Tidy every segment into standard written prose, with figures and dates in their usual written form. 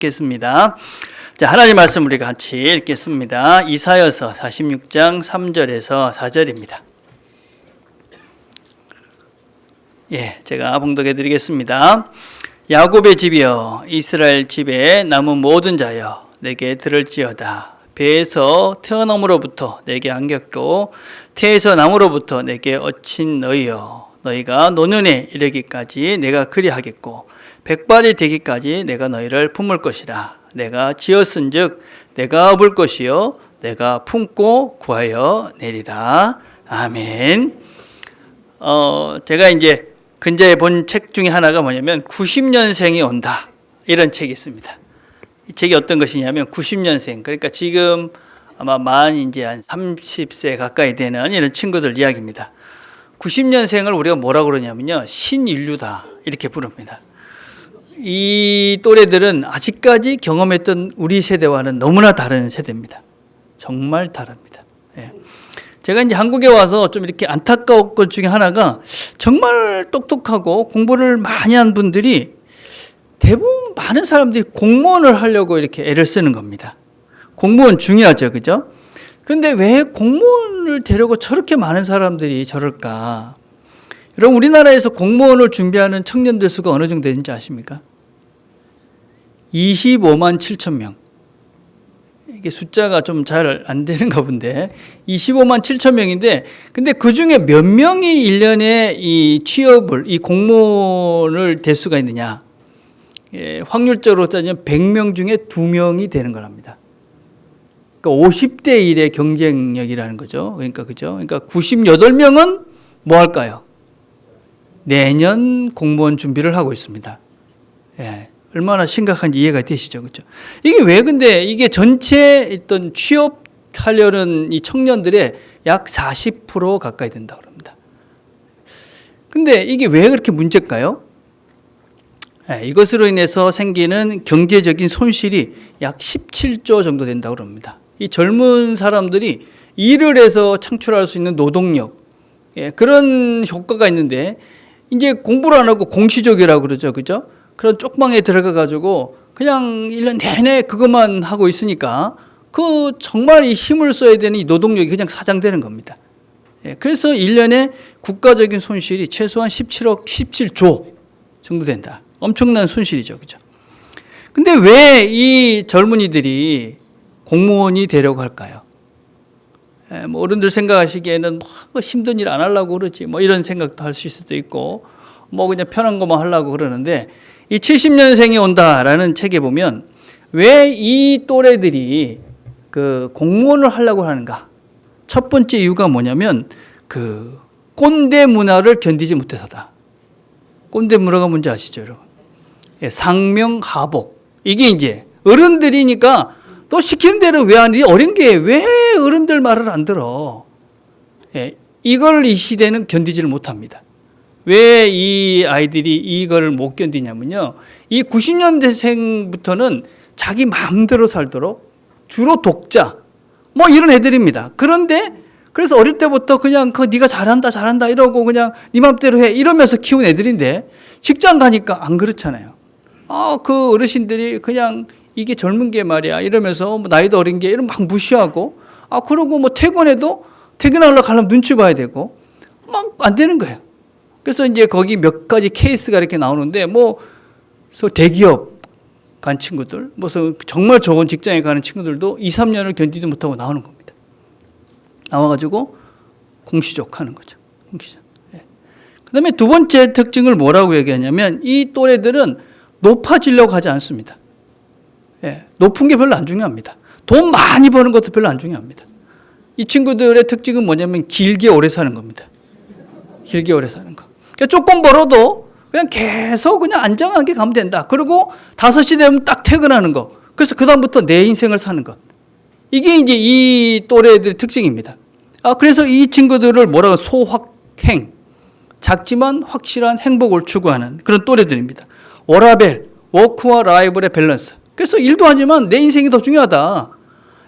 읽겠습니다. 자, 하나님 말씀 우리 같이 읽겠습니다. 이사야서 46장 3절에서 4절입니다. 제가 봉독해 드리겠습니다. 야곱의 집이여, 이스라엘 집에 남은 모든 자여, 내게 들을지어다. 배에서 태어남으로부터 내게 안겼고 태에서 남으로부터 내게 얻힌 너희여, 너희가 노년에 이르기까지 내가 그리하겠고 백발이 되기까지 내가 너희를 품을 것이라. 내가 지었은즉 내가 업을 것이요 내가 품고 구하여 내리라. 아멘. 제가 이제 근자에 본 책 중에 하나가 뭐냐면 90년생이 온다, 이런 책이 있습니다. 이 책이 어떤 것이냐면 90년생, 그러니까 지금 아마 이제 한 30세 가까이 되는 이런 친구들 이야기입니다. 90년생을 우리가 뭐라고 그러냐면요, 신인류다, 이렇게 부릅니다. 이 또래들은 아직까지 경험했던 우리 세대와는 너무나 다른 세대입니다. 정말 다릅니다. 제가 이제 한국에 와서 좀 이렇게 안타까운 것 중에 하나가, 정말 똑똑하고 공부를 많이 한 분들이 대부분 많은 사람들이 공무원을 하려고 이렇게 애를 쓰는 겁니다. 공무원 중요하죠, 그죠? 그런데 왜 공무원을 되려고 저렇게 많은 사람들이 저럴까? 여러분, 우리나라에서 공무원을 준비하는 청년들 수가 어느 정도 되는지 아십니까? 25만 7천 명. 이게 숫자가 좀 잘 안 되는가 본데 25만 7천 명인데, 근데 그 중에 몇 명이 1년에 이 취업을, 이 공무원을 될 수가 있느냐? 확률적으로 따지면 100명 중에 2명이 되는 거랍니다. 그러니까 50대 1의 경쟁력이라는 거죠. 그러니까 그죠? 그러니까 98명은 뭐 할까요? 내년 공무원 준비를 하고 있습니다. 얼마나 심각한지 이해가 되시죠, 그렇죠? 이게 왜 근데 이게 전체 어떤 취업하려는 이 청년들의 약 40% 가까이 된다고 합니다. 근데 이게 왜 그렇게 문제일까요? 이것으로 인해서 생기는 경제적인 손실이 약 17조 정도 된다고 합니다. 이 젊은 사람들이 일을 해서 창출할 수 있는 노동력, 그런 효과가 있는데, 이제 공부를 안 하고 공시족이라고 그러죠, 그죠? 그런 쪽방에 들어가 가지고 그냥 1년 내내 그것만 하고 있으니까 그 정말 이 힘을 써야 되는 이 노동력이 그냥 사장되는 겁니다. 그래서 1년에 국가적인 손실이 최소한 17조 정도 된다. 엄청난 손실이죠, 그죠? 근데 왜 이 젊은이들이 공무원이 되려고 할까요? 뭐 어른들 생각하시기에는 뭐 힘든 일 안 하려고 그러지, 뭐 이런 생각도 할 수도 있고, 뭐 그냥 편한 것만 하려고 그러는데, 이 70년생이 온다라는 책에 보면 왜 이 또래들이 그 공무원을 하려고 하는가? 첫 번째 이유가 뭐냐면 그 꼰대 문화를 견디지 못해서다. 꼰대 문화가 뭔지 아시죠, 여러분? 상명하복. 이게 이제 어른들이니까 또 시키는 대로 왜 안 해? 어린 게 왜 어른들 말을 안 들어? 이걸 이 시대는 견디지를 못합니다. 왜 이 아이들이 이걸 못 견디냐면요, 이 90년대생부터는 자기 마음대로 살도록 주로 독자, 뭐 이런 애들입니다. 그런데 그래서 어릴 때부터 그냥 네가 잘한다 이러고 그냥 네 맘대로 해 이러면서 키운 애들인데, 직장 가니까 안 그렇잖아요. 그 어르신들이 그냥 이게 젊은 게 말이야 이러면서, 뭐 나이도 어린 게 이러면 막 무시하고, 그러고 뭐 퇴근해도 퇴근하려고 하려면 눈치 봐야 되고 막 안 되는 거예요. 그래서 이제 거기 몇 가지 케이스가 이렇게 나오는데, 뭐 대기업 간 친구들, 무슨 정말 좋은 직장에 가는 친구들도 2, 3년을 견디지 못하고 나오는 겁니다. 나와가지고 공시족 하는 거죠. 공시족. 그 다음에 두 번째 특징을 뭐라고 얘기하냐면, 이 또래들은 높아지려고 하지 않습니다. 높은 게 별로 안 중요합니다. 돈 많이 버는 것도 별로 안 중요합니다. 이 친구들의 특징은 뭐냐면 길게 오래 사는 겁니다. 길게 오래 사는 거. 그러니까 조금 벌어도 그냥 계속 그냥 안정하게 가면 된다. 그리고 5시 되면 딱 퇴근하는 거. 그래서 그다음부터 내 인생을 사는 것. 이게 이제 이 또래들의 특징입니다. 그래서 이 친구들을 뭐라고, 소확행. 작지만 확실한 행복을 추구하는 그런 또래들입니다. 워라밸, 워크와 라이프의 밸런스. 그래서 일도 하지만 내 인생이 더 중요하다.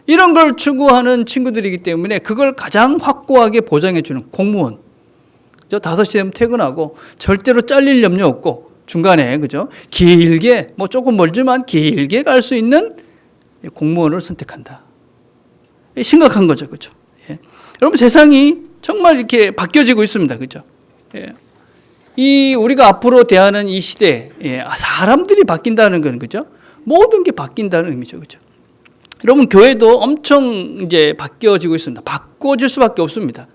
이런 걸 추구하는 친구들이기 때문에 그걸 가장 확고하게 보장해 주는 공무원. 5시 되면 퇴근하고 절대로 잘릴 염려 없고 중간에, 그죠? 길게, 뭐 조금 멀지만 길게 갈 수 있는 공무원을 선택한다. 심각한 거죠, 그죠? 예. 여러분, 세상이 정말 이렇게 바뀌어지고 있습니다, 그죠? 예. 이 우리가 앞으로 대하는 이 시대, 예. 사람들이 바뀐다는 건, 그죠? 모든 게 바뀐다는 의미죠, 그죠? 여러분, 교회도 엄청 이제 바뀌어지고 있습니다. 바꿔질 수밖에 없습니다.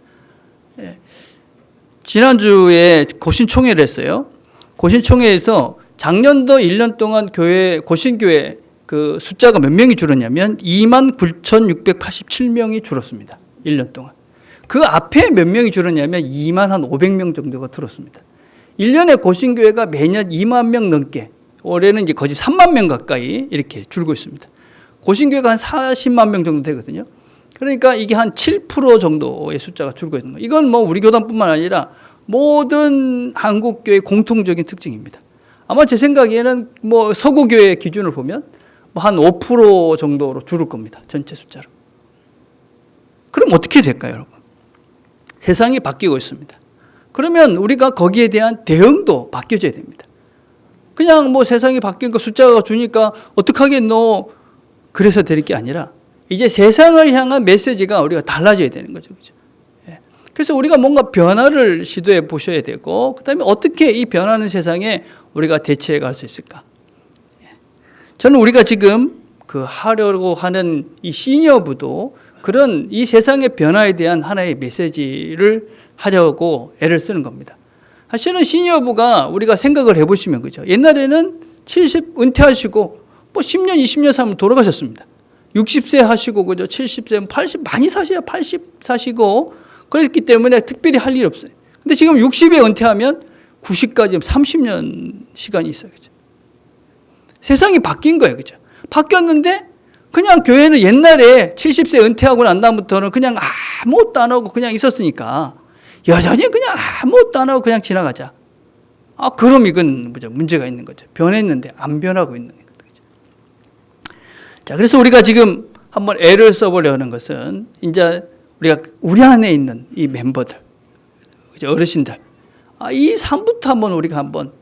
예. 지난주에 고신총회를 했어요. 고신총회에서 작년도 1년 동안 고신교회 그 숫자가 몇 명이 줄었냐면 29,687명이 줄었습니다. 1년 동안. 그 앞에 몇 명이 줄었냐면 25,500명 정도가 줄었습니다. 1년에 고신교회가 매년 2만 명 넘게, 올해는 이제 거의 3만 명 가까이 이렇게 줄고 있습니다. 고신교회가 한 40만 명 정도 되거든요. 그러니까 이게 한 7% 정도의 숫자가 줄고 있는 거예요. 이건 뭐 우리 교단뿐만 아니라 모든 한국교회의 공통적인 특징입니다. 아마 제 생각에는 뭐 서구교회 기준을 보면 뭐 한 5% 정도로 줄을 겁니다. 전체 숫자로. 그럼 어떻게 될까요, 여러분? 세상이 바뀌고 있습니다. 그러면 우리가 거기에 대한 대응도 바뀌어져야 됩니다. 그냥 뭐 세상이 바뀐 거 숫자가 주니까 어떡하겠노, 그래서 될 게 아니라 이제 세상을 향한 메시지가 우리가 달라져야 되는 거죠. 그죠? 예. 그래서 우리가 뭔가 변화를 시도해 보셔야 되고, 그 다음에 어떻게 이 변하는 세상에 우리가 대처해 갈 수 있을까? 예. 저는 우리가 지금 하려고 하는 이 시니어부도 그런 이 세상의 변화에 대한 하나의 메시지를 하려고 애를 쓰는 겁니다. 사실은 시니어부가 우리가 생각을 해보시면, 그죠? 옛날에는 70 은퇴하시고 뭐 10년, 20년 살면 돌아가셨습니다. 60세 하시고, 그죠? 70세, 80, 많이 사셔야 80 사시고, 그랬기 때문에 특별히 할 일이 없어요. 근데 지금 60에 은퇴하면 90까지 30년 시간이 있어요. 그죠? 세상이 바뀐 거예요. 그죠? 바뀌었는데, 그냥 교회는 옛날에 70세 은퇴하고 난 다음부터는 그냥 아무것도 안 하고 그냥 있었으니까, 여전히 그냥 아무것도 안 하고 그냥 지나가자. 그럼 이건 문제가 있는 거죠. 변했는데 안 변하고 있는 거죠. 자, 그래서 우리가 지금 한번 애를 써보려 하는 것은, 이제 우리 안에 있는 이 멤버들, 어르신들, 이 삶부터 우리가 한번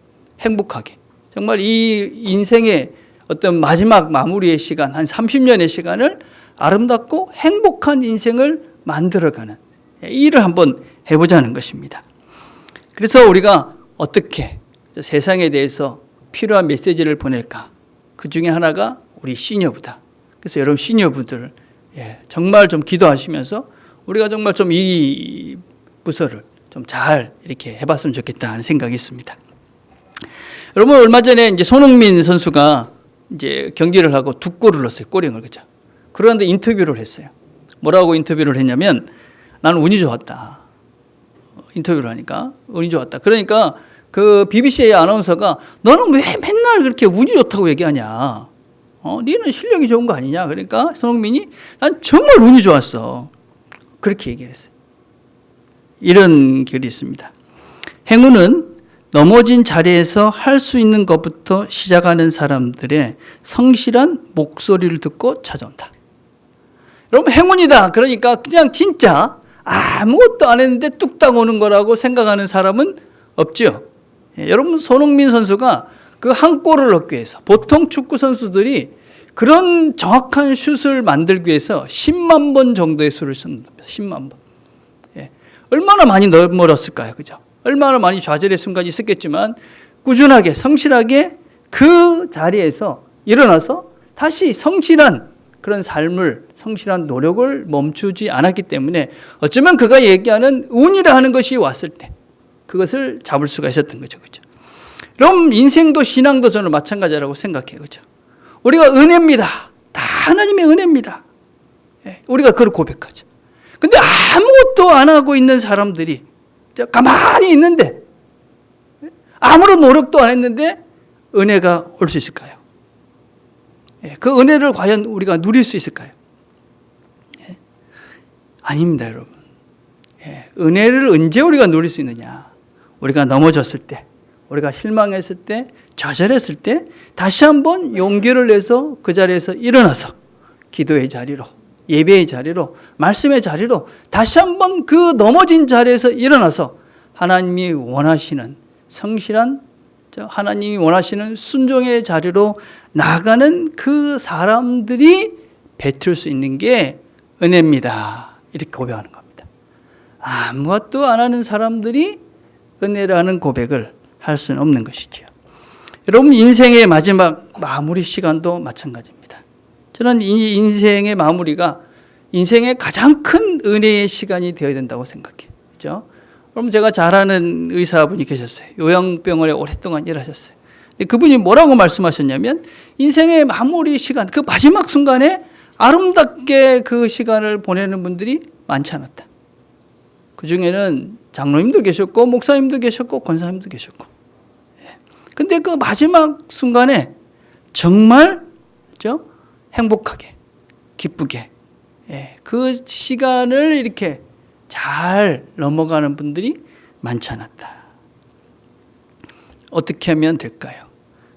행복하게, 정말 이 인생의 어떤 마지막 마무리의 시간, 한 30년의 시간을 아름답고 행복한 인생을 만들어가는 이 일을 한번 해보자는 것입니다. 그래서 우리가 어떻게 세상에 대해서 필요한 메시지를 보낼까? 그 중에 하나가 우리 시니어부다. 그래서 여러분 시니어분들, 정말 좀 기도하시면서 우리가 정말 좀 이 부서를 좀 잘 이렇게 해봤으면 좋겠다 하는 생각이 있습니다. 여러분, 얼마 전에 이제 손흥민 선수가 이제 경기를 하고 2골을 넣었어요. 골ing을, 그죠? 그런데 인터뷰를 했어요. 뭐라고 인터뷰를 했냐면, 나는 운이 좋았다. 인터뷰를 하니까 운이 좋았다. 그러니까 그 BBC의 아나운서가, 너는 왜 맨날 그렇게 운이 좋다고 얘기하냐? 너는 실력이 좋은 거 아니냐? 그러니까 손흥민이, 난 정말 운이 좋았어. 그렇게 얘기했어요. 이런 글이 있습니다. 행운은 넘어진 자리에서 할 수 있는 것부터 시작하는 사람들의 성실한 목소리를 듣고 찾아온다. 여러분, 행운이다. 그러니까 그냥 진짜 아무것도 안 했는데 뚝딱 오는 거라고 생각하는 사람은 없죠. 여러분, 손흥민 선수가 그 한 골을 넣기 위해서, 보통 축구 선수들이 그런 정확한 슛을 만들기 위해서 10만 번 정도의 수를 쓰는 겁니다. 10만 번. 얼마나 많이 넘어졌을까요? 그죠? 얼마나 많이 좌절의 순간이 있었겠지만, 꾸준하게, 성실하게 그 자리에서 일어나서 다시 성실한 그런 삶을, 성실한 노력을 멈추지 않았기 때문에, 어쩌면 그가 얘기하는 운이라 하는 것이 왔을 때 그것을 잡을 수가 있었던 거죠. 그죠? 그럼 인생도 신앙도 저는 마찬가지라고 생각해요. 그죠? 우리가 은혜입니다. 다 하나님의 은혜입니다. 우리가 그걸 고백하죠. 근데 아무것도 안 하고 있는 사람들이 가만히 있는데, 아무런 노력도 안 했는데 은혜가 올 수 있을까요? 그 은혜를 과연 우리가 누릴 수 있을까요? 아닙니다, 여러분. 은혜를 언제 우리가 누릴 수 있느냐? 우리가 넘어졌을 때, 우리가 실망했을 때, 좌절했을 때 다시 한번 용기를 내서 그 자리에서 일어나서 기도의 자리로, 예배의 자리로, 말씀의 자리로 다시 한번 그 넘어진 자리에서 일어나서 하나님이 원하시는 성실한 하나님이 원하시는 순종의 자리로 나가는 그 사람들이 뱉을 수 있는 게 은혜입니다. 이렇게 고백하는 겁니다. 아무것도 안 하는 사람들이 은혜라는 고백을 할 수는 없는 것이죠. 여러분, 인생의 마지막 마무리 시간도 마찬가지입니다. 저는 이 인생의 마무리가 인생의 가장 큰 은혜의 시간이 되어야 된다고 생각해요. 그렇죠? 그럼 제가 잘 아는 의사분이 계셨어요. 요양병원에 오랫동안 일하셨어요. 근데 그분이 뭐라고 말씀하셨냐면 인생의 마무리 시간, 그 마지막 순간에 아름답게 그 시간을 보내는 분들이 많지 않았다. 그 중에는 장로님도 계셨고 목사님도 계셨고 권사님도 계셨고. 근데 그 마지막 순간에 정말 그렇죠? 행복하게 기쁘게 그 시간을 이렇게 잘 넘어가는 분들이 많지 않았다. 어떻게 하면 될까요?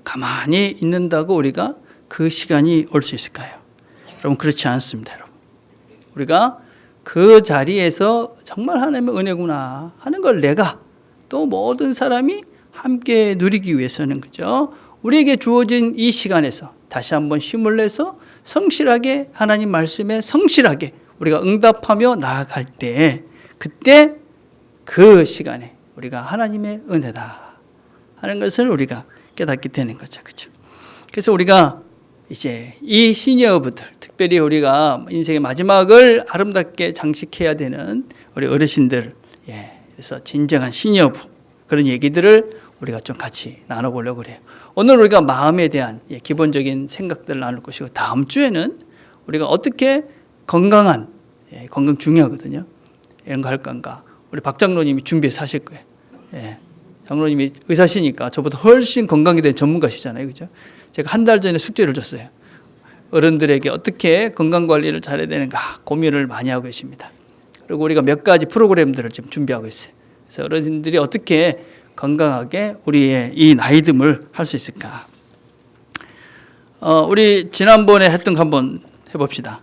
가만히 있는다고 우리가 그 시간이 올 수 있을까요? 여러분, 그렇지 않습니다. 여러분, 우리가 그 자리에서 정말 하나님의 은혜구나 하는 걸 내가 또 모든 사람이 함께 누리기 위해서는 그죠? 우리에게 주어진 이 시간에서 다시 한번 힘을 내서 성실하게 하나님 말씀에 성실하게 우리가 응답하며 나아갈 때 그때 그 시간에 우리가 하나님의 은혜다 하는 것을 우리가 깨닫게 되는 거죠. 그렇죠? 그래서 우리가 이제 이 시니어부들, 특별히 우리가 인생의 마지막을 아름답게 장식해야 되는 우리 어르신들, 그래서 진정한 시니어부 그런 얘기들을 우리가 좀 같이 나눠보려고 그래요. 오늘 우리가 마음에 대한 기본적인 생각들을 나눌 것이고 다음 주에는 우리가 어떻게 건강 중요하거든요. 이런 거 할 건가. 우리 박 장로님이 준비해서 하실 거예요. 장로님이 의사시니까 저보다 훨씬 건강에 대한 전문가시잖아요. 그죠? 제가 한 달 전에 숙제를 줬어요. 어른들에게 어떻게 건강관리를 잘해야 되는가 고민을 많이 하고 계십니다. 그리고 우리가 몇 가지 프로그램들을 지금 준비하고 있어요. 그래서 어르신들이 어떻게 건강하게 우리의 이 나이듦을 할 수 있을까. 우리 지난번에 했던 거 한번 해봅시다.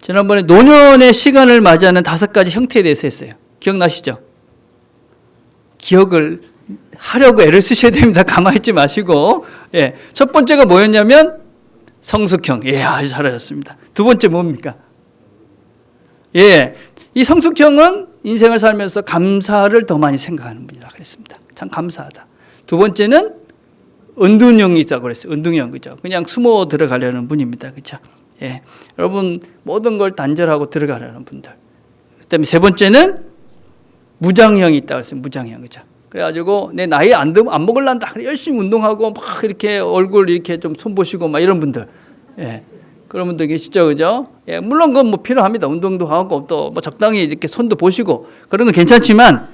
지난번에 노년의 시간을 맞이하는 5가지 형태에 대해서 했어요. 기억나시죠? 기억을 하려고 애를 쓰셔야 됩니다. 가만히 있지 마시고. 첫 번째가 뭐였냐면 성숙형. 아주 잘하셨습니다. 두 번째 뭡니까? 이 성숙형은 인생을 살면서 감사를 더 많이 생각하는 분이라 그랬습니다. 참 감사하다. 두 번째는 은둔형이 있다고 그랬어요. 은둔형, 그죠? 그냥 숨어 들어가려는 분입니다. 그죠? 여러분, 모든 걸 단절하고 들어가려는 분들. 그 다음에 세 번째는 무장형이 있다고 했어요. 무장형, 그죠? 그래가지고 내 나이 안 먹을란다. 열심히 운동하고 막 이렇게 얼굴 이렇게 좀 손보시고 막 이런 분들. 그런 분들 계시죠, 그죠? 물론 그건 뭐 필요합니다. 운동도 하고 또 뭐 적당히 이렇게 손도 보시고 그런 건 괜찮지만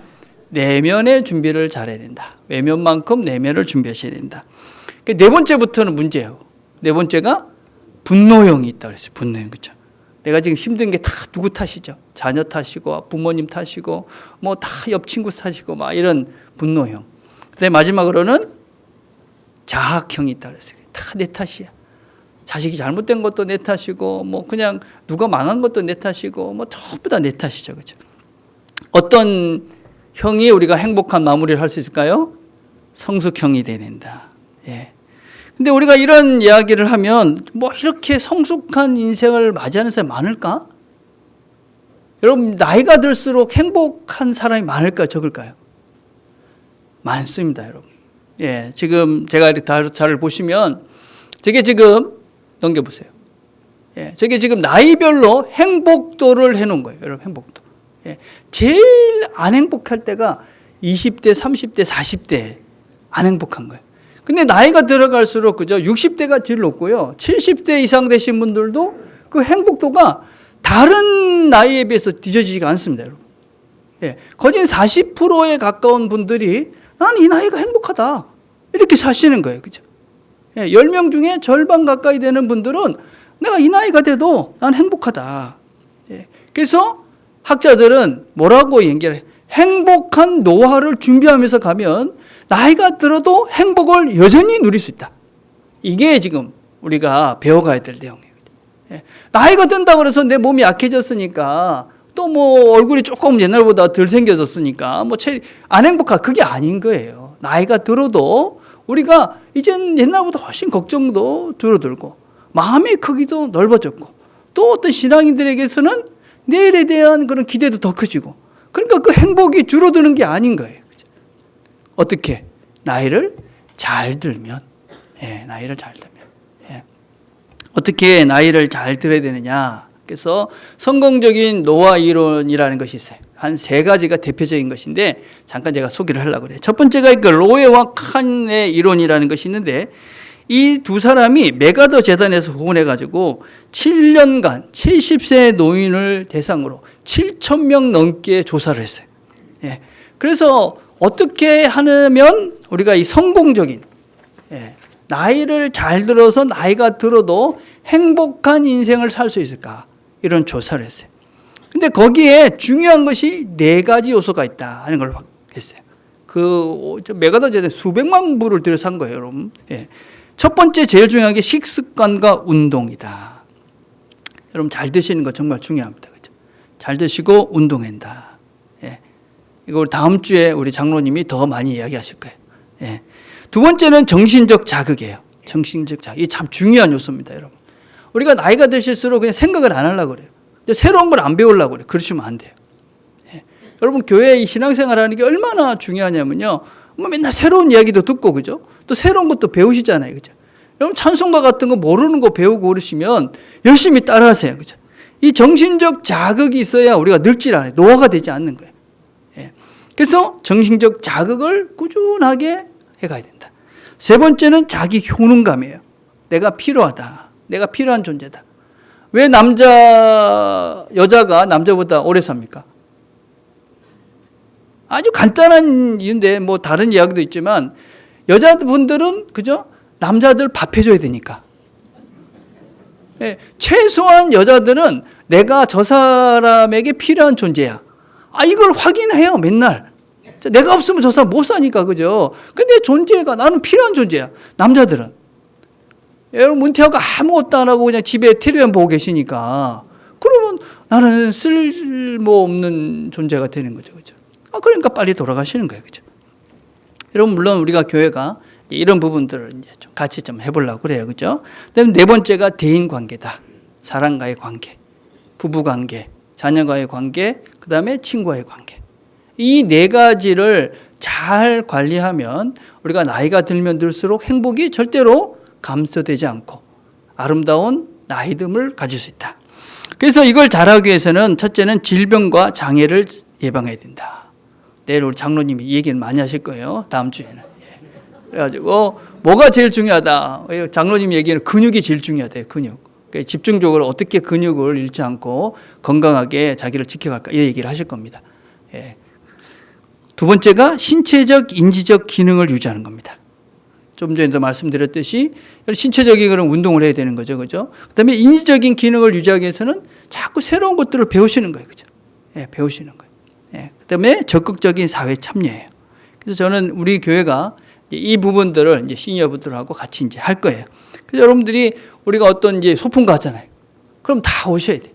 내면의 준비를 잘해야 된다. 외면만큼 내면을 준비하셔야 된다. 네 번째부터는 문제예요. 네 번째가 분노형이 있다고 그랬어요. 분노형, 그죠? 내가 지금 힘든 게 다 누구 탓이죠? 자녀 탓이고 부모님 탓이고 뭐 다 옆 친구 탓이고 막 이런 분노형. 그다음에 마지막으로는 자학형이 있다고 그랬어요. 다 내 탓이야. 자식이 잘못된 것도 내 탓이고 뭐 그냥 누가 망한 것도 내 탓이고 뭐 전부 다 내 탓이죠. 그죠? 어떤 형이 우리가 행복한 마무리를 할 수 있을까요? 성숙형이 돼야 된다. 근데 우리가 이런 이야기를 하면 뭐 이렇게 성숙한 인생을 맞이하는 사람이 많을까? 여러분, 나이가 들수록 행복한 사람이 많을까요? 적을까요? 많습니다, 여러분. 지금 제가 이렇게 잘 보시면 저게 지금 넘겨보세요. 저게 지금 나이별로 행복도를 해놓은 거예요. 여러분, 행복도. 제일 안 행복할 때가 20대, 30대, 40대 안 행복한 거예요. 근데 나이가 들어갈수록 그죠? 60대가 제일 높고요. 70대 이상 되신 분들도 그 행복도가 다른 나이에 비해서 뒤져지지가 않습니다, 여러분. 거진 40%에 가까운 분들이 나는 이 나이가 행복하다. 이렇게 사시는 거예요. 그죠? 10명 중에 절반 가까이 되는 분들은 내가 이 나이가 돼도 난 행복하다. 그래서 학자들은 뭐라고 얘기를 해요? 행복한 노화를 준비하면서 가면 나이가 들어도 행복을 여전히 누릴 수 있다. 이게 지금 우리가 배워가야 될 내용이에요. 나이가 든다고 해서 내 몸이 약해졌으니까 또 뭐 얼굴이 조금 옛날보다 덜 생겨졌으니까 뭐 안 행복하 그게 아닌 거예요. 나이가 들어도 우리가 이제는 옛날보다 훨씬 걱정도 줄어들고 마음의 크기도 넓어졌고 또 어떤 신앙인들에게서는 내일에 대한 그런 기대도 더 커지고 그러니까 그 행복이 줄어드는 게 아닌 거예요. 어떻게? 나이를 잘 들면. 나이를 잘 들면. 어떻게 나이를 잘 들어야 되느냐. 그래서 성공적인 노화 이론이라는 것이 있어요. 한 3가지가 대표적인 것인데 잠깐 제가 소개를 하려고 그래요. 첫 번째가 그 로에와 칸의 이론이라는 것이 있는데 이 두 사람이 메가더 재단에서 후원해가지고 7년간 70세 노인을 대상으로 7,000명 넘게 조사를 했어요. 그래서 어떻게 하면 우리가 이 성공적인 나이를 잘 들어서 나이가 들어도 행복한 인생을 살 수 있을까? 이런 조사를 했어요. 근데 거기에 중요한 것이 4가지 요소가 있다 하는 걸 했어요. 그 메가더 재단 수백만 불을 들여서 한 거예요, 여러분. 첫 번째 제일 중요한 게 식습관과 운동이다. 여러분 잘 드시는 거 정말 중요합니다. 그렇죠? 잘 드시고 운동한다. 이걸 다음 주에 우리 장로님이 더 많이 이야기하실 거예요. 두 번째는 정신적 자극이에요. 정신적 자극. 이게 참 중요한 요소입니다, 여러분. 우리가 나이가 드실수록 그냥 생각을 안 하려고 그래요. 새로운 걸 안 배우려고 그래요. 그러시면 안 돼요. 여러분 교회 이 신앙생활 하는 게 얼마나 중요하냐면요. 뭐 맨날 새로운 이야기도 듣고 그죠? 또 새로운 것도 배우시잖아요. 그죠? 여러분 찬송가 같은 거 모르는 거 배우고 그러시면 열심히 따라하세요. 그죠? 이 정신적 자극이 있어야 우리가 늙질 않아요. 노화가 되지 않는 거예요. 그래서 정신적 자극을 꾸준하게 해가야 된다. 세 번째는 자기 효능감이에요. 내가 필요하다. 내가 필요한 존재다. 왜 여자가 남자보다 오래 삽니까? 아주 간단한 이유인데 뭐 다른 이야기도 있지만 여자분들은 그죠? 남자들 밥 해줘야 되니까. 최소한 여자들은 내가 저 사람에게 필요한 존재야. 이걸 확인해요, 맨날. 내가 없으면 저 사람 못 사니까, 그죠? 근데 존재가 나는 필요한 존재야. 남자들은. 여러분, 문태하고 아무것도 안 하고 그냥 집에 텔레비전 보고 계시니까, 그러면 나는 쓸모없는 존재가 되는 거죠, 그죠? 그러니까 빨리 돌아가시는 거예요, 그죠? 여러분, 물론 우리가 교회가 이런 부분들을 이제 좀 같이 좀 해보려고 그래요, 그죠? 그다음에 4번째가 대인 관계다. 사람과의 관계, 부부 관계, 자녀와의 관계, 그 다음에 친구와의 관계. 이 4가지를 잘 관리하면 우리가 나이가 들면 들수록 행복이 절대로 감소되지 않고 아름다운 나이듦을 가질 수 있다. 그래서 이걸 잘하기 위해서는 첫째는 질병과 장애를 예방해야 된다. 내일 우리 장로님이 이 얘기는 많이 하실 거예요. 다음 주에는. 그래가지고 뭐가 제일 중요하다. 장로님 얘기는 근육이 제일 중요하대요. 근육. 집중적으로 어떻게 근육을 잃지 않고 건강하게 자기를 지켜갈까 이 얘기를 하실 겁니다. 두 번째가 신체적, 인지적 기능을 유지하는 겁니다. 좀 전에도 말씀드렸듯이 신체적인 그런 운동을 해야 되는 거죠, 그죠? 그다음에 인지적인 기능을 유지하기 위해서는 자꾸 새로운 것들을 배우시는 거예요, 그죠? 배우시는 거예요. 그다음에 적극적인 사회 참여예요. 그래서 저는 우리 교회가 이 부분들을 이제 시니어분들하고 같이 이제 할 거예요. 그래서 여러분들이 우리가 어떤 이제 소풍 가잖아요. 그럼 다 오셔야 돼.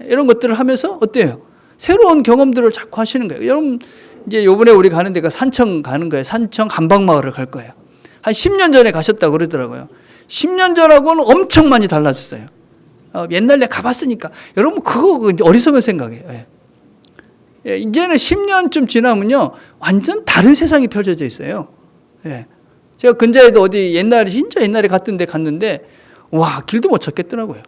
이런 것들을 하면서 어때요? 새로운 경험들을 자꾸 하시는 거예요. 여러분 이제 요번에 우리 가는 데가 산청 가는 거예요. 산청 한방마을을 갈 거예요. 한 10년 전에 가셨다고 그러더라고요. 10년 전하고는 엄청 많이 달라졌어요. 옛날 내가 가봤으니까. 여러분 그거 어리석은 생각이에요. 이제는 10년쯤 지나면요. 완전 다른 세상이 펼쳐져 있어요. 제가 근자에도 어디 옛날에 진짜 옛날에 갔는데 와 길도 못 찾겠더라고요.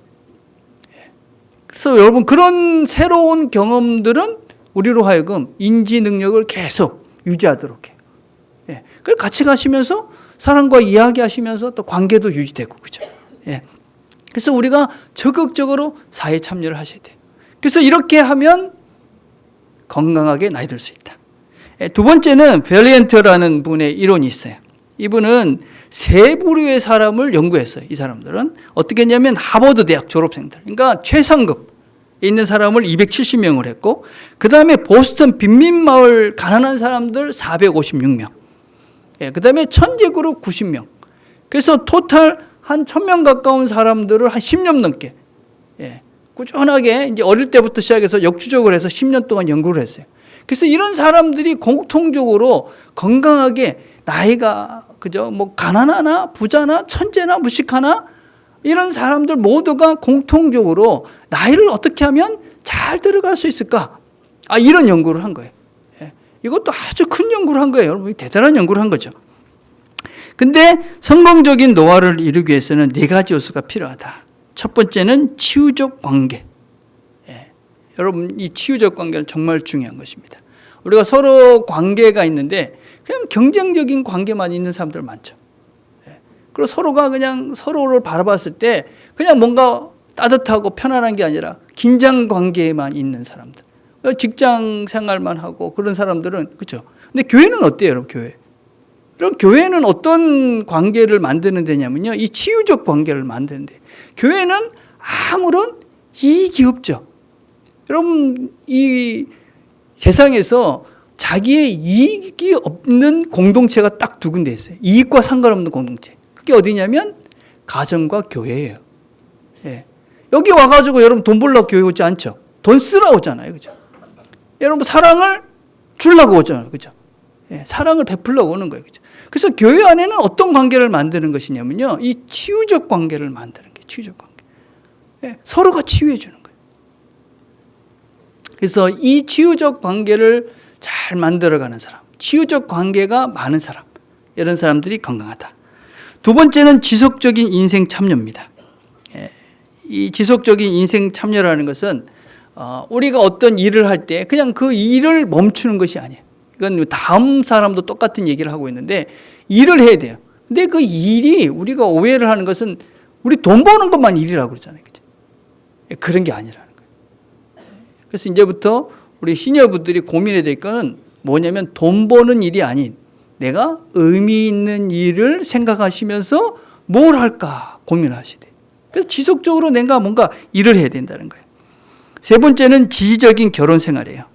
그래서 여러분 그런 새로운 경험들은 우리로 하여금 인지 능력을 계속 유지하도록 해요. 그걸 같이 가시면서 사람과 이야기하시면서 또 관계도 유지되고 그죠. 그래서 우리가 적극적으로 사회 참여를 하셔야 돼요. 그래서 이렇게 하면 건강하게 나이 들 수 있다. 두 번째는 벨리엔트라는 분의 이론이 있어요. 이분은 3부류의 사람을 연구했어요. 이 사람들은 어떻게 했냐면 하버드 대학 졸업생들, 그러니까 최상급에 있는 사람을 270명을 했고, 그 다음에 보스턴 빈민마을 가난한 사람들 456명, 그 다음에 천재그룹 90명. 그래서 토탈 한 1000명 가까운 사람들을 한 10년 넘게 꾸준하게 이제 어릴 때부터 시작해서 역추적을 해서 10년 동안 연구를 했어요. 그래서 이런 사람들이 공통적으로 건강하게 나이가 그죠? 뭐 가난하나 부자나 천재나 무식하나 이런 사람들 모두가 공통적으로 나이를 어떻게 하면 잘 들어갈 수 있을까? 이런 연구를 한 거예요. 이것도 아주 큰 연구를 한 거예요. 여러분, 대단한 연구를 한 거죠. 근데 성공적인 노화를 이루기 위해서는 4가지 요소가 필요하다. 첫 번째는 치유적 관계. 여러분, 이 치유적 관계는 정말 중요한 것입니다. 우리가 서로 관계가 있는데 그냥 경쟁적인 관계만 있는 사람들 많죠. 그리고 서로가 그냥 서로를 바라봤을 때 그냥 뭔가 따뜻하고 편안한 게 아니라 긴장 관계에만 있는 사람들. 직장 생활만 하고 그런 사람들은, 그렇죠. 근데 교회는 어때요, 여러분, 교회? 그럼 교회는 어떤 관계를 만드는 데냐면요. 이 치유적 관계를 만드는데, 교회는 아무런 이익이 없죠. 여러분, 이 세상에서 자기의 이익이 없는 공동체가 딱 2군데 있어요. 이익과 상관없는 공동체. 그게 어디냐면 가정과 교회예요. 여기 와가지고 여러분 돈 벌려고 교회 오지 않죠. 돈 쓰러 오잖아요. 그죠? 여러분 사랑을 주려고 오잖아요. 그죠? 사랑을 베풀려고 오는 거예요. 그죠? 그래서 교회 안에는 어떤 관계를 만드는 것이냐면요. 이 치유적 관계를 만드는 게 치유적 관계. 서로가 치유해 주는 거예요. 그래서 이 치유적 관계를 잘 만들어가는 사람, 치유적 관계가 많은 사람, 이런 사람들이 건강하다. 2번째는 지속적인 인생 참여입니다. 이 지속적인 인생 참여라는 것은 우리가 어떤 일을 할 때 그냥 그 일을 멈추는 것이 아니에요. 이건 다음 사람도 똑같은 얘기를 하고 있는데 일을 해야 돼요. 근데 그 일이 우리가 오해를 하는 것은 우리 돈 버는 것만 일이라고 그러잖아요. 그죠? 그런 게 아니라는 거예요. 그래서 이제부터 우리 시니어분들이 고민해야 될 거는 뭐냐면 돈 버는 일이 아닌 내가 의미 있는 일을 생각하시면서 뭘 할까 고민하셔야 돼요. 그래서 지속적으로 내가 뭔가 일을 해야 된다는 거예요. 3번째는 지지적인 결혼 생활이에요.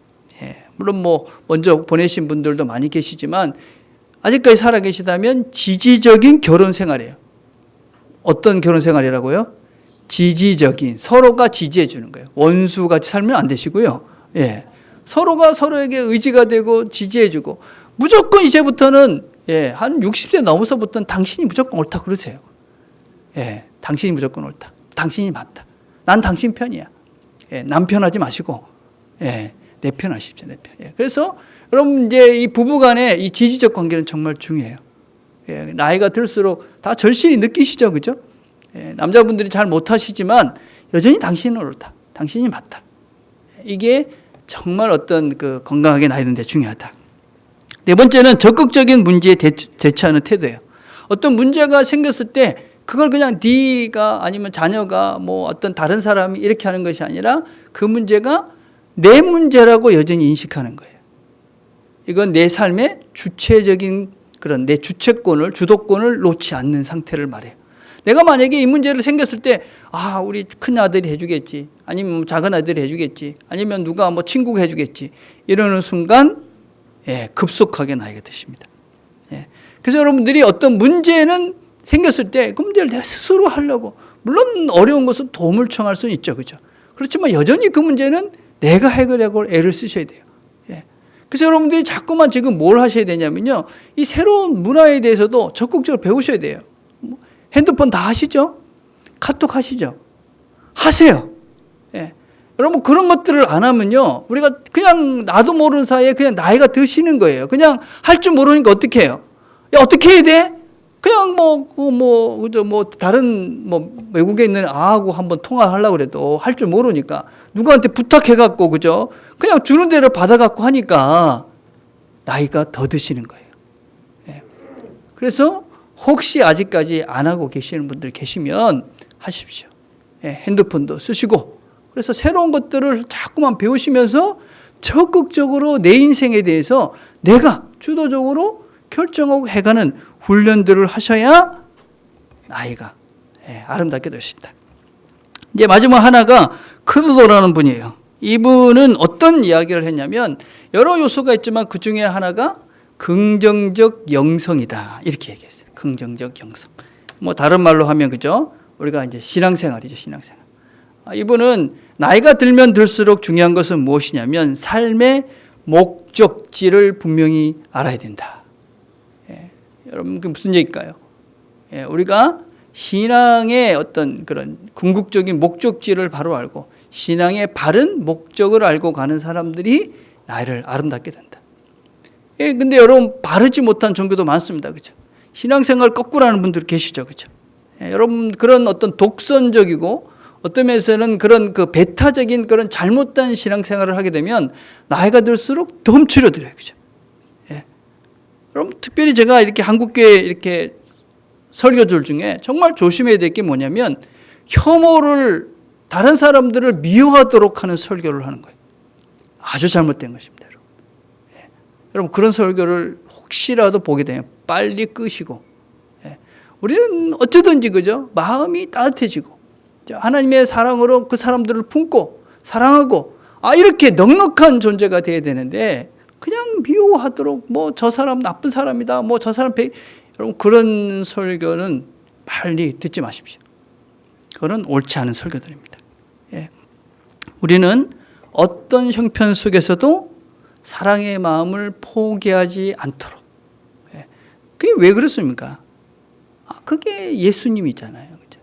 물론 뭐 먼저 보내신 분들도 많이 계시지만 아직까지 살아 계시다면 지지적인 결혼 생활이에요. 어떤 결혼 생활이라고요? 지지적인, 서로가 지지해 주는 거예요. 원수같이 살면 안 되시고요. 서로가 서로에게 의지가 되고 지지해 주고 무조건 이제부터는 한 60세 넘어서부터는 당신이 무조건 옳다 그러세요. 당신이 무조건 옳다. 당신이 맞다. 난 당신 편이야. 남 편하지 마시고 내 편 하십시오. 내 편. 그래서 여러분 이제 이 부부간의 이 지지적 관계는 정말 중요해요. 나이가 들수록 다 절실히 느끼시죠, 그죠? 남자분들이 잘 못하시지만 여전히 당신은 옳다. 당신이 맞다. 이게 정말 어떤 그 건강하게 나이 드는 데 중요하다. 4번째는 적극적인 문제에 대처하는 태도예요. 어떤 문제가 생겼을 때 그걸 그냥 네가 아니면 자녀가 뭐 어떤 다른 사람이 이렇게 하는 것이 아니라 그 문제가 내 문제라고 여전히 인식하는 거예요. 이건 내 삶의 주체적인 그런 내 주체권을, 주도권을 놓지 않는 상태를 말해요. 내가 만약에 이 문제를 생겼을 때, 우리 큰 아들이 해주겠지. 아니면 작은 아들이 해주겠지. 아니면 누가 뭐 친구가 해주겠지. 이러는 순간, 급속하게 나이가 드십니다. 그래서 여러분들이 어떤 문제는 생겼을 때 그 문제를 내가 스스로 하려고, 물론 어려운 것은 도움을 청할 수는 있죠. 그죠? 그렇지만 여전히 그 문제는 내가 해결하고 애를 쓰셔야 돼요. 그래서 여러분들이 자꾸만 지금 뭘 하셔야 되냐면요. 이 새로운 문화에 대해서도 적극적으로 배우셔야 돼요. 핸드폰 다 하시죠? 카톡 하시죠? 하세요. 여러분 그런 것들을 안 하면요. 우리가 그냥 나도 모르는 사이에 그냥 나이가 드시는 거예요. 그냥 할 줄 모르니까 어떻게 해요? 야, 어떻게 해야 돼? 그냥 다른 외국에 있는 아하고 한번 통화하려고 그래도 할 줄 모르니까 누구한테 부탁해갖고, 그죠? 그냥 주는 대로 받아갖고 하니까 나이가 더 드시는 거예요. 그래서 혹시 아직까지 안 하고 계시는 분들 계시면 하십시오. 핸드폰도 쓰시고, 그래서 새로운 것들을 자꾸만 배우시면서 적극적으로 내 인생에 대해서 내가 주도적으로 결정하고 해가는 훈련들을 하셔야 나이가 아름답게 되신다. 이제 마지막 하나가 크루도라는 분이에요. 이분은 어떤 이야기를 했냐면 여러 요소가 있지만 그 중에 하나가 긍정적 영성이다. 이렇게 얘기했어요. 긍정적 영성. 뭐 다른 말로 하면 그죠? 우리가 이제 신앙생활이죠, 신앙생활. 이분은 나이가 들면 들수록 중요한 것은 무엇이냐면 삶의 목적지를 분명히 알아야 된다. 여러분, 그 무슨 얘기일까요? 예, 우리가 신앙의 어떤 그런 궁극적인 목적지를 바로 알고 신앙의 바른 목적을 알고 가는 사람들이 나를 아름답게 된다. 예, 근데 여러분, 바르지 못한 종교도 많습니다. 그죠? 신앙생활 거꾸로 하는 분들 계시죠. 그죠? 예, 여러분, 그런 어떤 독선적이고 어떤 면에서는 그런 그 배타적인 그런 잘못된 신앙생활을 하게 되면 나이가 들수록 더 훔치려들어요. 그죠? 예. 여러분, 특별히 제가 이렇게 한국교회 이렇게 설교들 중에 정말 조심해야 될 게 뭐냐면 혐오를, 다른 사람들을 미워하도록 하는 설교를 하는 거예요. 아주 잘못된 것입니다. 여러분. 예. 여러분, 그런 설교를 혹시라도 보게 되면 빨리 끄시고, 예. 우리는 어쩌든지 그죠? 마음이 따뜻해지고 하나님의 사랑으로 그 사람들을 품고 사랑하고, 이렇게 넉넉한 존재가 돼야 되는데 그냥 미워하도록 뭐 저 사람 나쁜 사람이다, 뭐 저 사람 여러분, 그런 설교는 빨리 듣지 마십시오. 그건 옳지 않은 설교들입니다. 예. 우리는 어떤 형편 속에서도 사랑의 마음을 포기하지 않도록. 예. 그게 왜 그렇습니까? 그게 예수님이잖아요. 그죠?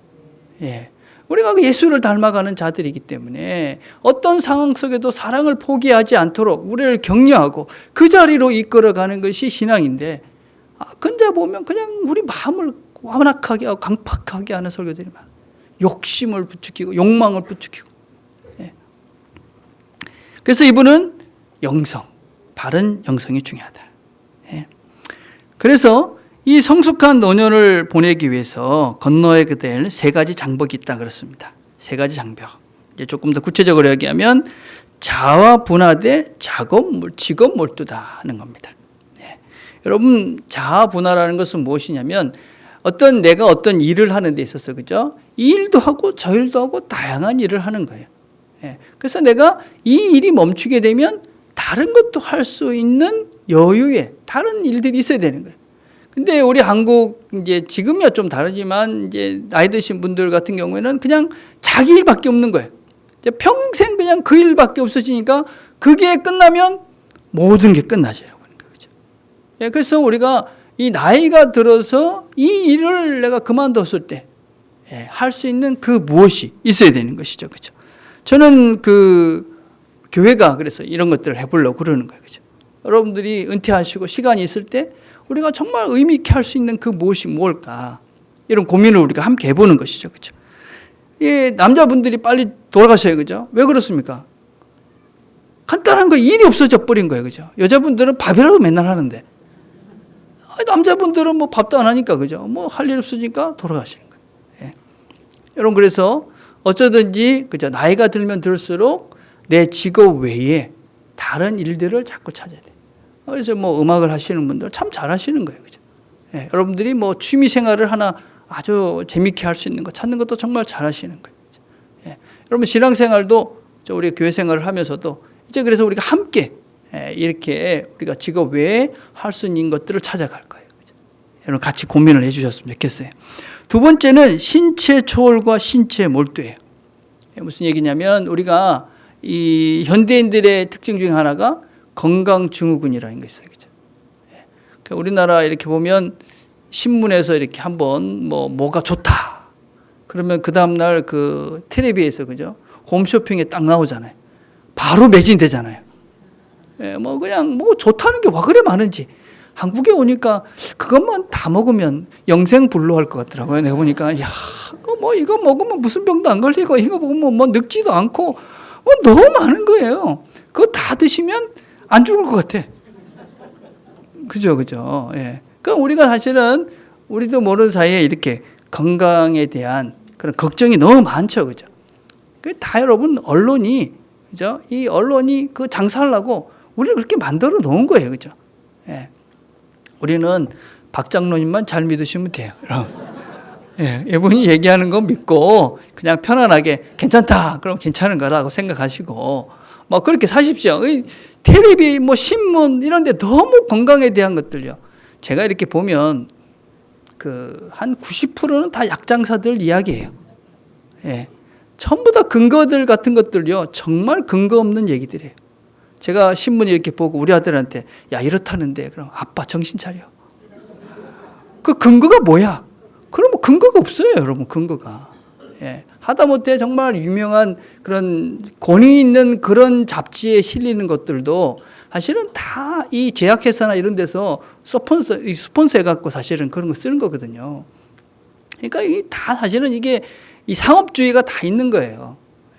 예. 우리가 그 예수를 닮아가는 자들이기 때문에 어떤 상황 속에도 사랑을 포기하지 않도록 우리를 격려하고 그 자리로 이끌어가는 것이 신앙인데, 근데 보면 그냥 우리 마음을 완악하게 하고 강팍하게 하는 설교들이 많아요. 욕심을 부추기고 욕망을 부추기고. 예. 그래서 이분은 영성, 바른 영성이 중요하다. 예. 그래서 이 성숙한 노년을 보내기 위해서 건너야 될 세 가지 장벽이 있다 그렇습니다. 세 가지 장벽. 이제 조금 더 구체적으로 얘기하면 자와 분하되 직업 몰두다 하는 겁니다. 네. 여러분, 자아 분하라는 것은 무엇이냐면 내가 어떤 일을 하는 데 있어서, 그죠? 이 일도 하고 저 일도 하고 다양한 일을 하는 거예요. 네. 그래서 내가 이 일이 멈추게 되면 다른 것도 할 수 있는 여유의 다른 일들이 있어야 되는 거예요. 근데 우리 한국 이제 지금이야 좀 다르지만 이제 나이 드신 분들 같은 경우에는 그냥 자기 일밖에 없는 거예요. 이제 평생 그냥 그 일밖에 없어지니까 그게 끝나면 모든 게 끝나져요. 그렇죠? 예, 그래서 우리가 이 나이가 들어서 이 일을 내가 그만뒀을 때 할 수 있는 그 무엇이 있어야 되는 것이죠. 그렇죠? 저는 그 교회가 그래서 이런 것들을 해보려고 그러는 거예요. 그렇죠? 여러분들이 은퇴하시고 시간이 있을 때 우리가 정말 의미 있게 할 수 있는 그 무엇이 뭘까? 이런 고민을 우리가 함께 해보는 것이죠. 그렇죠? 예, 남자분들이 빨리 돌아가셔요. 그죠? 왜 그렇습니까? 간단한 거, 일이 없어져 버린 거예요. 그죠? 여자분들은 밥이라도 맨날 하는데 남자분들은 뭐 밥도 안 하니까, 그죠? 뭐 할 일 없으니까 돌아가시는 거예요. 예. 여러분, 그래서 어쩌든지, 그죠? 나이가 들면 들수록 내 직업 외에 다른 일들을 자꾸 찾아야 돼요. 그래서 뭐 음악을 하시는 분들 참 잘하시는 거예요. 그죠? 예, 여러분들이 뭐 취미 생활을 하나 아주 재밌게 할 수 있는 거 찾는 것도 정말 잘하시는 거예요. 그죠? 예, 여러분, 신앙생활도 우리 교회 생활을 하면서도 이제 그래서 우리가 함께 이렇게 우리가 직업 외에 할 수 있는 것들을 찾아갈 거예요. 그죠? 여러분, 같이 고민을 해주셨으면 좋겠어요. 두 번째는 신체 초월과 신체 몰두예요. 무슨 얘기냐면 우리가 이 현대인들의 특징 중에 하나가 건강증후군이라는 게 있어요. 그죠? 그러니까 우리나라 이렇게 보면 신문에서 이렇게 한번 뭐가 좋다. 그러면 그 다음날 그 텔레비에서, 그죠? 홈쇼핑에 딱 나오잖아요. 바로 매진되잖아요. 예, 뭐 그냥 뭐 좋다는 게 와 그래 많은지. 한국에 오니까 그것만 다 먹으면 영생불로할 것 같더라고요. 내가 보니까 야, 이거 먹으면 무슨 병도 안 걸리고 이거 먹으면 뭐 늙지도 않고 너무 많은 거예요. 그거 다 드시면 안 죽을 것 같아. 그죠, 그죠. 예. 그러니까 우리가 사실은 우리도 모르는 사이에 이렇게 건강에 대한 그런 걱정이 너무 많죠, 그죠. 그 다 여러분 언론이, 그죠. 이 언론이 그 장사하려고 우리를 그렇게 만들어 놓은 거예요, 그죠. 예. 우리는 박 장로님만 잘 믿으시면 돼요. 예, 이분이 얘기하는 거 믿고 그냥 편안하게 괜찮다. 그럼 괜찮은 거라고 생각하시고 그렇게 사십시오. 텔레비, 신문 이런 데 너무 건강에 대한 것들요. 제가 이렇게 보면 한 90%는 다 약장사들 이야기예요. 예. 전부 다 근거들 같은 것들요. 정말 근거 없는 얘기들이에요. 제가 신문 이렇게 보고 우리 아들한테 야, 이렇다는데 그럼 아빠 정신 차려. 그 근거가 뭐야? 그럼 근거가 없어요, 여러분, 근거가. 예. 하다못해 정말 유명한 그런 권위 있는 그런 잡지에 실리는 것들도 사실은 다 이 제약회사나 이런 데서 스폰서 해갖고 사실은 그런 거 쓰는 거거든요. 그러니까 이게 다 사실은 이게 이 상업주의가 다 있는 거예요.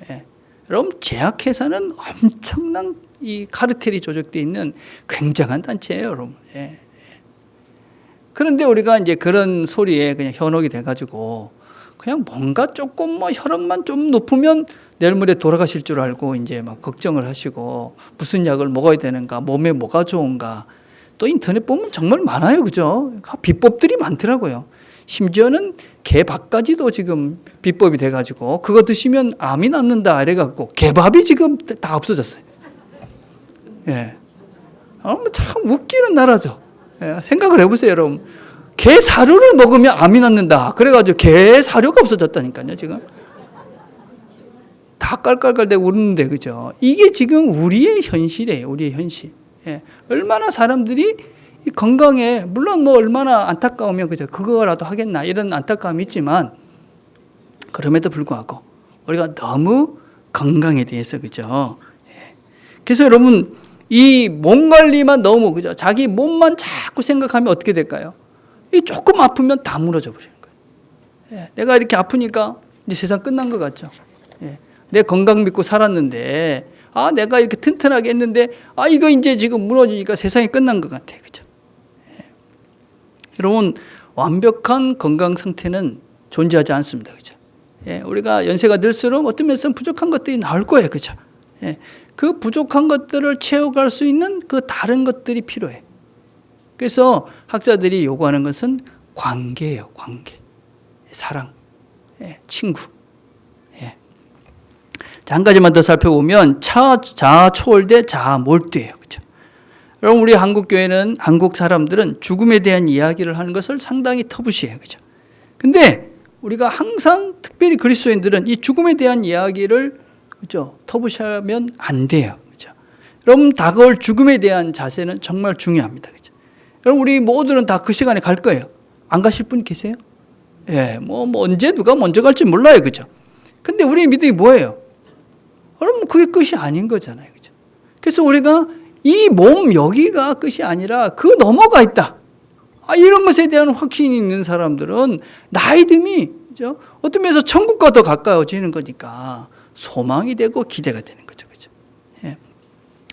예. 여러분, 제약회사는 엄청난 이 카르텔이 조직되어 있는 굉장한 단체예요, 여러분. 예. 그런데 우리가 이제 그런 소리에 그냥 현혹이 돼가지고 그냥 뭔가 조금 뭐 혈압만 좀 높으면 내일 모레 돌아가실 줄 알고 이제 막 걱정을 하시고 무슨 약을 먹어야 되는가, 몸에 뭐가 좋은가. 또 인터넷 보면 정말 많아요, 그죠? 비법들이 많더라고요. 심지어는 개밥까지도 지금 비법이 돼가지고 그거 드시면 암이 낫는다 이래갖고 개밥이 지금 다 없어졌어요. 예, 참 웃기는 나라죠. 예, 생각을 해보세요, 여러분. 개 사료를 먹으면 암이 낫는다. 그래가지고 개 사료가 없어졌다니까요, 지금. 다 깔깔깔대고 웃는데, 그죠? 이게 지금 우리의 현실이에요, 우리의 현실. 예, 얼마나 사람들이 이 건강에, 물론 뭐 얼마나 안타까우면, 그죠? 그거라도 하겠나, 이런 안타까움이 있지만, 그럼에도 불구하고, 우리가 너무 건강에 대해서, 그죠? 예. 그래서 여러분, 이 몸 관리만 너무, 그죠? 자기 몸만 자꾸 생각하면 어떻게 될까요? 이 조금 아프면 다 무너져 버리는 거예요. 예. 내가 이렇게 아프니까 이제 세상 끝난 것 같죠? 예. 내 건강 믿고 살았는데, 내가 이렇게 튼튼하게 했는데, 이거 이제 지금 무너지니까 세상이 끝난 것 같아. 그죠? 예. 여러분, 완벽한 건강 상태는 존재하지 않습니다. 그죠? 예. 우리가 연세가 들수록 어떤 면에서는 부족한 것들이 나올 거예요. 그죠? 예. 그 부족한 것들을 채워갈 수 있는 그 다른 것들이 필요해. 그래서 학자들이 요구하는 것은 관계예요. 관계. 사랑. 예. 친구. 자, 한 가지만 더 살펴보면 자아 초월대 자아 몰두예요. 그렇죠? 여러분, 우리 한국 교회는, 한국 사람들은 죽음에 대한 이야기를 하는 것을 상당히 터부시해요. 그렇죠? 근데 우리가 항상 특별히 그리스도인들은 이 죽음에 대한 이야기를, 그렇죠? 터부시하면 안 돼요. 그렇죠? 여러분, 다가올 죽음에 대한 자세는 정말 중요합니다. 그렇죠? 여러분, 우리 모두는 다 그 시간에 갈 거예요. 안 가실 분 계세요? 예, 뭐 언제 누가 먼저 갈지 몰라요. 그렇죠? 근데 우리의 믿음이 뭐예요? 여러분, 그게 끝이 아닌 거잖아요. 그죠? 그래서 우리가 이 몸 여기가 끝이 아니라 그 넘어가 있다. 이런 것에 대한 확신이 있는 사람들은 나이 듦이, 그죠? 어떤 면에서 천국과 더 가까워지는 거니까 소망이 되고 기대가 되는 거죠. 그죠? 예.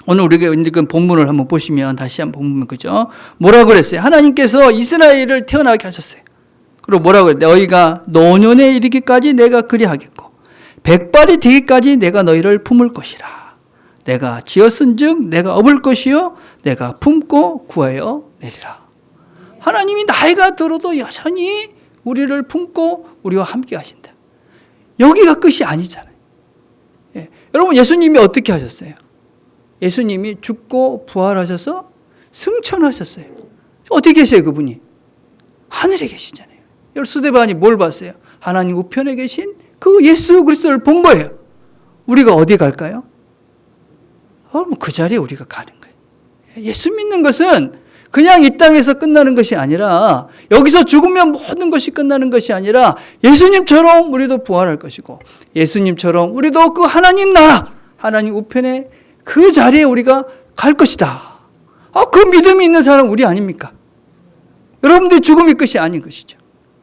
오늘 우리가 읽은 본문을 한번 보시면, 다시 한번 본문, 그죠? 뭐라고 그랬어요? 하나님께서 이스라엘을 태어나게 하셨어요. 그리고 뭐라고 그랬어요? 너희가 노년에 이르기까지 내가 그리하겠고, 백발이 되기까지 내가 너희를 품을 것이라. 내가 지었은즉 내가 업을 것이요 내가 품고 구하여 내리라. 하나님이 나이가 들어도 여전히 우리를 품고 우리와 함께 하신다. 여기가 끝이 아니잖아요. 예. 여러분, 예수님이 어떻게 하셨어요? 예수님이 죽고 부활하셔서 승천하셨어요. 어떻게 계세요, 그분이? 하늘에 계시잖아요. 여러분, 스데반이 뭘 봤어요? 하나님 우편에 계신 그 예수 그리스도를 본 거예요. 우리가 어디 갈까요? 그 자리에 우리가 가는 거예요. 예수 믿는 것은 그냥 이 땅에서 끝나는 것이 아니라, 여기서 죽으면 모든 것이 끝나는 것이 아니라, 예수님처럼 우리도 부활할 것이고, 예수님처럼 우리도 그 하나님 나라, 하나님 우편에 그 자리에 우리가 갈 것이다. 그 믿음이 있는 사람은 우리 아닙니까? 여러분들의 죽음이 끝이 아닌 것이죠.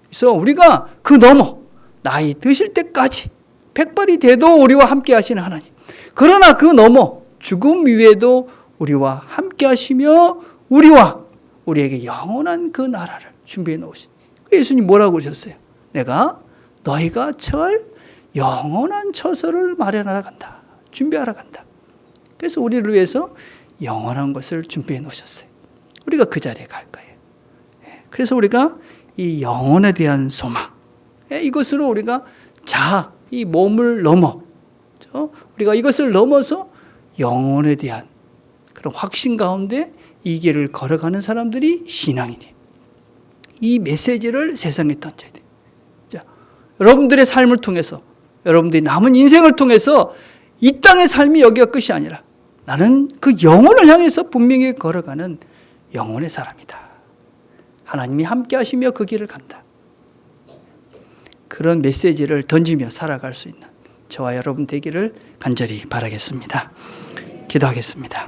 그래서 우리가 그 넘어 나이 드실 때까지 백발이 돼도 우리와 함께 하시는 하나님. 그러나 그 넘어 죽음 위에도 우리와 함께 하시며 우리와 우리에게 영원한 그 나라를 준비해 놓으신. 예수님 뭐라고 그러셨어요? 내가 너희가 처할 영원한 처소를 마련하러 간다. 준비하러 간다. 그래서 우리를 위해서 영원한 것을 준비해 놓으셨어요. 우리가 그 자리에 갈 거예요. 그래서 우리가 이 영혼에 대한 소망, 이것으로 우리가 이 몸을 넘어, 우리가 이것을 넘어서 영혼에 대한 그런 확신 가운데 이 길을 걸어가는 사람들이 신앙이니, 이 메시지를 세상에 던져야 돼요. 자, 여러분들의 삶을 통해서, 여러분들이 남은 인생을 통해서 이 땅의 삶이 여기가 끝이 아니라 나는 그 영혼을 향해서 분명히 걸어가는 영혼의 사람이다. 하나님이 함께 하시며 그 길을 간다. 그런 메시지를 던지며 살아갈 수 있는 저와 여러분 되기를 간절히 바라겠습니다. 기도하겠습니다.